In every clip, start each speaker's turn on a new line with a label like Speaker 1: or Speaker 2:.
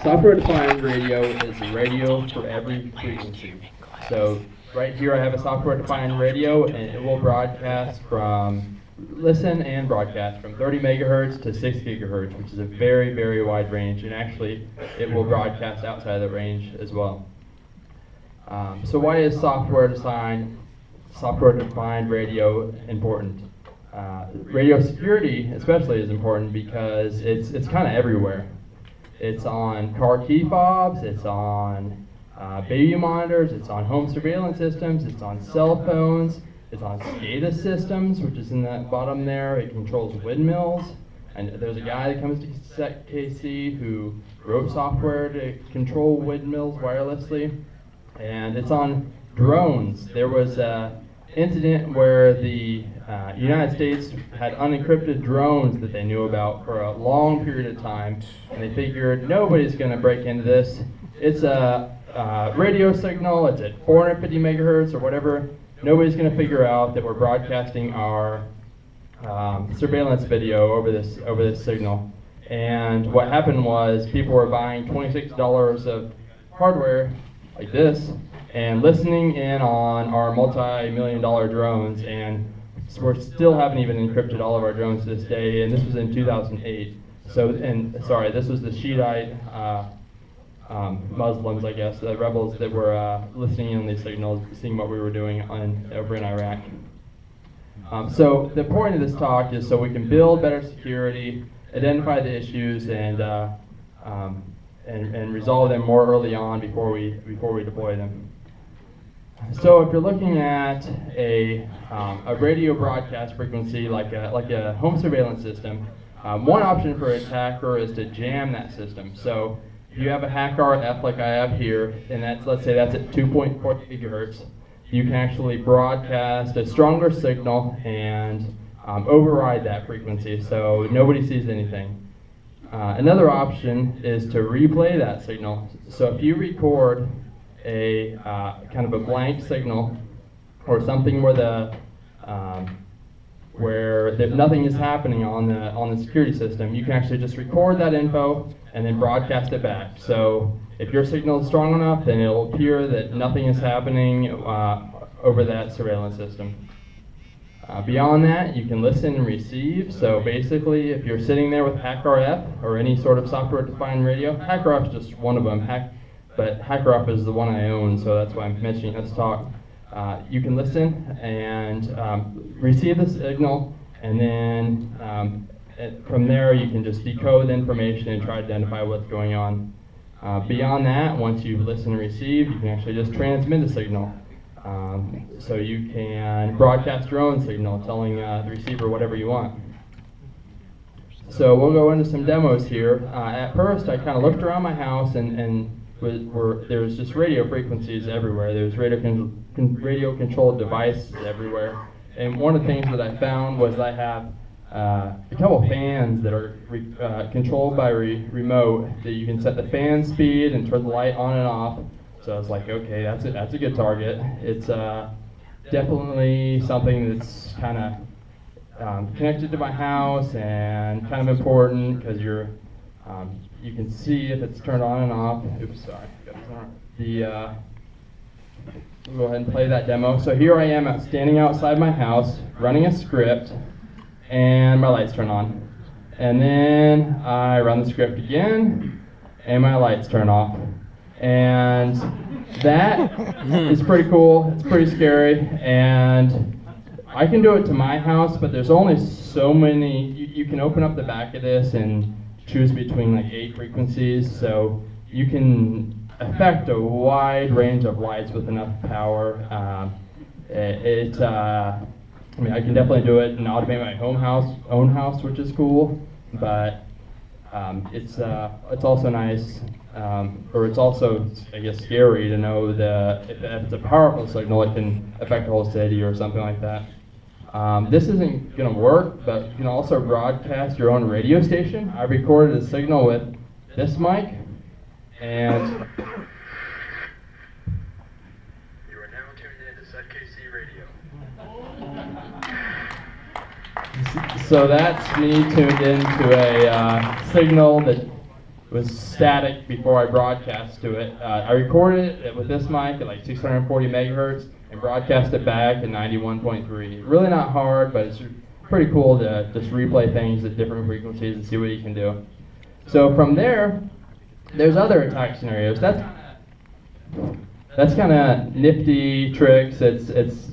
Speaker 1: Software-defined radio is a radio for every frequency. So right here I have a software-defined radio, and it will broadcast listen and broadcast from 30 megahertz to 6 gigahertz, which is a very, very wide range, and actually it will broadcast outside of the range as well. So why is software-defined radio important? Radio security especially is important because it's kind of everywhere. It's on car key fobs, it's on baby monitors, it's on home surveillance systems, it's on cell phones, it's on SCADA systems, which is in that bottom there. It controls windmills. And there's a guy that comes to TriKC who wrote software to control windmills wirelessly. And it's on drones. There was an incident where the United States had unencrypted drones that they knew about for a long period of time, and they figured nobody's going to break into this. It's a radio signal, it's at 450 megahertz or whatever. Nobody's going to figure out that we're broadcasting our surveillance video over this signal. And what happened was people were buying $26 of hardware like this and listening in on our multi-million-dollar drones, and we still haven't even encrypted all of our drones to this day, and this was in 2008. Sorry, this was the Shiite Muslims, I guess, the rebels that were listening in on these signals, seeing what we were doing over in Iraq. So the point of this talk is so we can build better security, identify the issues, and resolve them more early on before we deploy them. So if you're looking at a radio broadcast frequency like a home surveillance system, one option for an attacker is to jam that system. So if you have a hack RF like I have here, and let's say that's at 2.4 gigahertz, you can actually broadcast a stronger signal and override that frequency so nobody sees anything. Another option is to replay that signal. So if you record a kind of a blank signal or something where nothing is happening on the security system, you can actually just record that info and then broadcast it back. So if your signal is strong enough, then it'll appear that nothing is happening over that surveillance system. Beyond that, you can listen and receive. So basically, if you're sitting there with HackRF or any sort of software-defined radio, HackRF is just one of them, but HackRF is the one I own, so that's why I'm mentioning this talk. You can listen and receive the signal, and then from there you can just decode the information and try to identify what's going on. Beyond that, once you've listened and received, you can actually just transmit a signal. So you can broadcast your own signal, telling the receiver whatever you want. So we'll go into some demos here. At first, I kind of looked around my house, and there was just radio frequencies everywhere. There was radio-controlled devices everywhere. And one of the things that I found was I have a couple fans that are controlled by remote, that you can set the fan speed and turn the light on and off. So I was like, okay, that's a good target. It's definitely something that's kind of connected to my house and kind of important because you can see if it's turned on and off. Oops, sorry. We'll go ahead and play that demo. So here I am standing outside my house running a script, and my lights turn on. And then I run the script again, and my lights turn off. And that is pretty cool. It's pretty scary, and I can do it to my house, but there's only so many. You can open up the back of this and choose between like 8 frequencies, so you can affect a wide range of lights with enough power. I mean, I can definitely do it and automate my own house, which is cool, but it's also nice, or it's also, I guess, scary to know that if it's a powerful signal, it can affect the whole city or something like that. This isn't going to work, but you can also broadcast your own radio station. I recorded a signal with this mic, and
Speaker 2: you are now tuned in to TriKC Radio.
Speaker 1: So that's me tuned into a signal that was static before I broadcast to it. I recorded it with this mic at like 640 megahertz and broadcast it back at 91.3. Really not hard, but it's pretty cool to just replay things at different frequencies and see what you can do. So from there, there's other attack scenarios. That's kind of nifty tricks. It's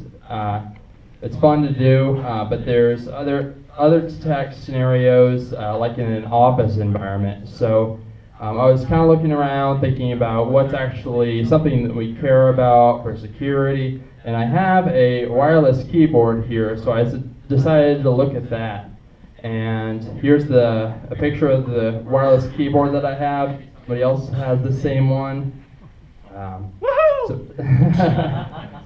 Speaker 1: fun to do, but there's other attack scenarios like in an office environment. So I was kind of looking around, thinking about what's actually something that we care about for security, and I have a wireless keyboard here, so I decided to look at that. And here's a picture of the wireless keyboard that I have. Somebody else has the same one.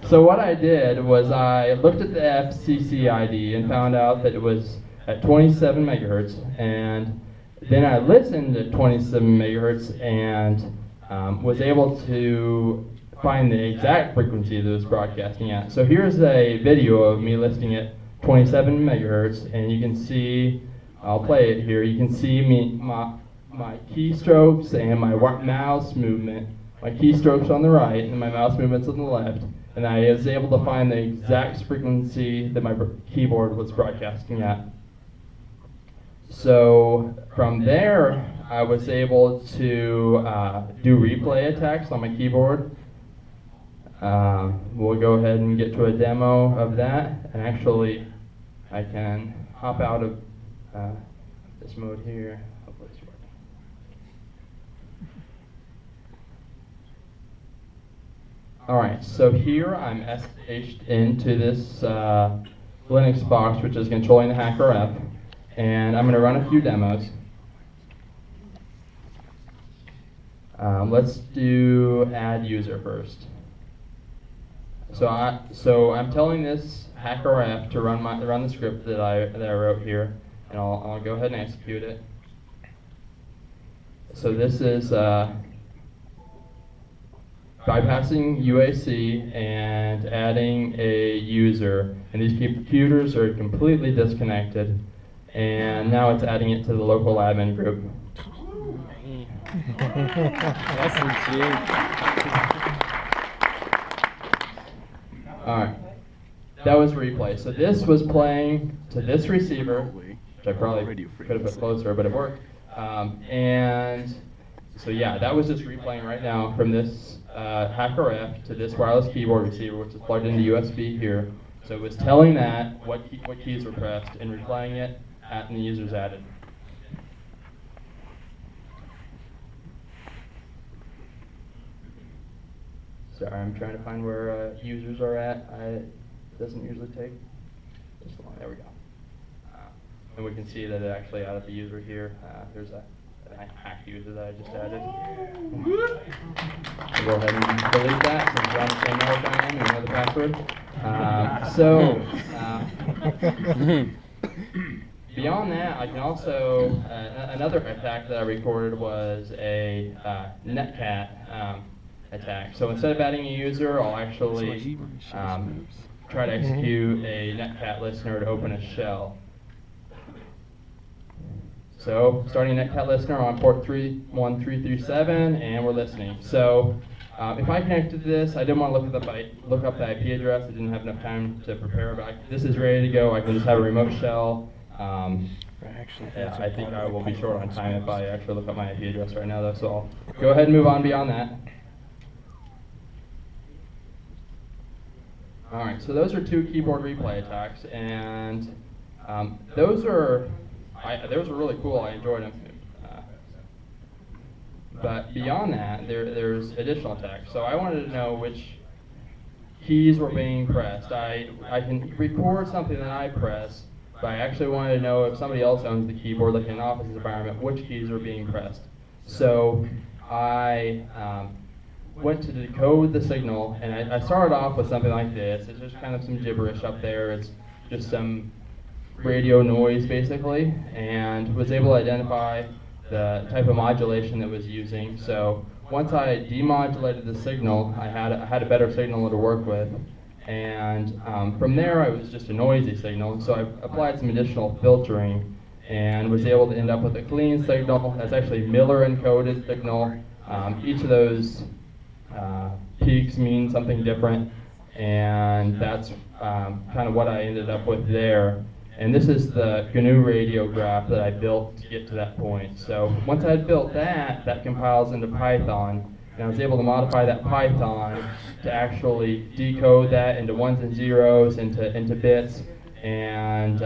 Speaker 1: So what I did was I looked at the FCC ID and found out that it was at 27 megahertz, and then I listened at 27 megahertz and was able to find the exact frequency that it was broadcasting at. So here's a video of me listening at 27 megahertz, and you can see, I'll play it here, you can see my keystrokes and my mouse movement. My keystrokes on the right and my mouse movements on the left, and I was able to find the exact frequency that my keyboard was broadcasting at. So from there, I was able to do replay attacks on my keyboard. We'll go ahead and get to a demo of that, and actually I can hop out of this mode here. Hopefully it's working. Alright, so here I'm SSH'd into this Linux box, which is controlling the HackerF, and I'm going to run a few demos. Let's do add user first. So I'm telling this HackerF to run the script that I wrote here, and I'll go ahead and execute it. So this is bypassing UAC and adding a user, and these computers are completely disconnected, and now it's adding it to the local admin group.
Speaker 3: That's legit.
Speaker 1: Alright, that was replay. So this was playing to this receiver, which I probably could have put closer, but it worked. And so yeah, that was just replaying right now from this HackerF to this wireless keyboard receiver, which is plugged into USB here. So it was telling that what keys were pressed and replaying it at the users added. Sorry, I'm trying to find where users are at. It doesn't usually take this long. There we go. And we can see that it actually added the user here. There's a hack user that I just added. I'll go ahead and delete that since we're on the same network I am and we know the password. Beyond that, I can also, another attack that I recorded was a netcat attack. So instead of adding a user, I'll actually try to execute a netcat listener to open a shell. So starting netcat listener on port 31337, and we're listening. So if I connected to this, I didn't want to look up the IP address. I didn't have enough time to prepare, but this is ready to go. I can just have a remote shell. I think I will be short on time if I actually look up my IP address right now, though. So I'll go ahead and move on beyond that. All right, so those are two keyboard replay attacks, and those were really cool. I enjoyed them. But beyond that, there's additional attacks. So I wanted to know which keys were being pressed. I can record something that I press, but I actually wanted to know if somebody else owns the keyboard, like in an office environment, which keys are being pressed. So I went to decode the signal, and I started off with something like this. It's just kind of some gibberish up there. It's just some radio noise, basically, and was able to identify the type of modulation that was using. So once I demodulated the signal, I had a better signal to work with, and from there it was just a noisy signal. So I applied some additional filtering, and was able to end up with a clean signal. That's actually Miller encoded signal. Each of those peaks mean something different, and that's kind of what I ended up with there. And this is the GNU radio graph that I built to get to that point. So once I had built that, that compiles into Python, and I was able to modify that Python to actually decode that into ones and zeros, into bits, and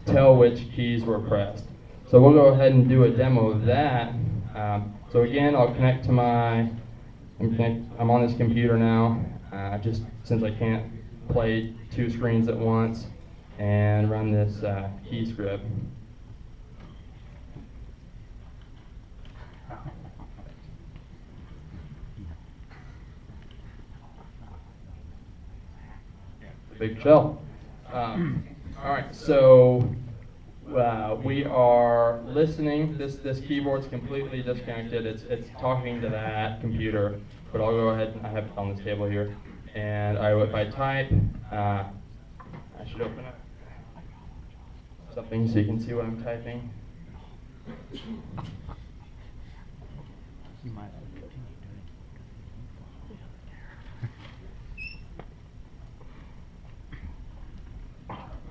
Speaker 1: tell which keys were pressed. So we'll go ahead and do a demo of that. So again, I'll connect to I'm on this computer now, just since I can't play two screens at once, and run this key script. Big shell. All right, so we are listening. This keyboard's completely disconnected. It's talking to that computer, but I'll go ahead and I have it on this table here. And if I type, I should open up something so you can see what I'm typing.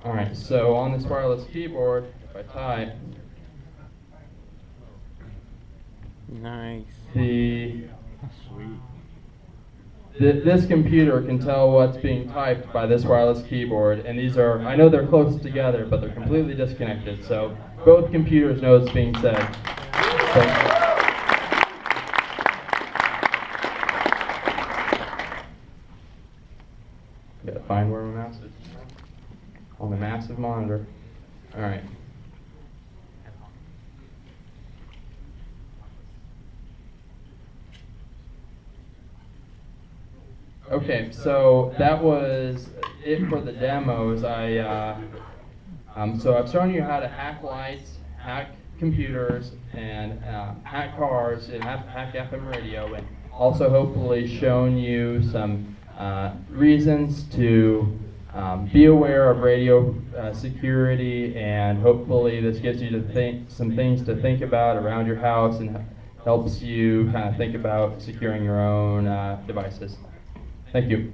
Speaker 1: All right, so on this wireless keyboard, if I type,
Speaker 3: Nice.
Speaker 1: This computer can tell what's being typed by this wireless keyboard, and these are, I know they're close together, but they're completely disconnected, so both computers know what's being said. So, gotta find where my mouse is. On the massive monitor. All right. Okay, so that was it for the demos. So I've shown you how to hack lights, hack computers, and hack cars, and hack FM radio, and also hopefully shown you some reasons to be aware of radio security, and hopefully this gives you some things to think about around your house and helps you kind of think about securing your own devices. Thank you.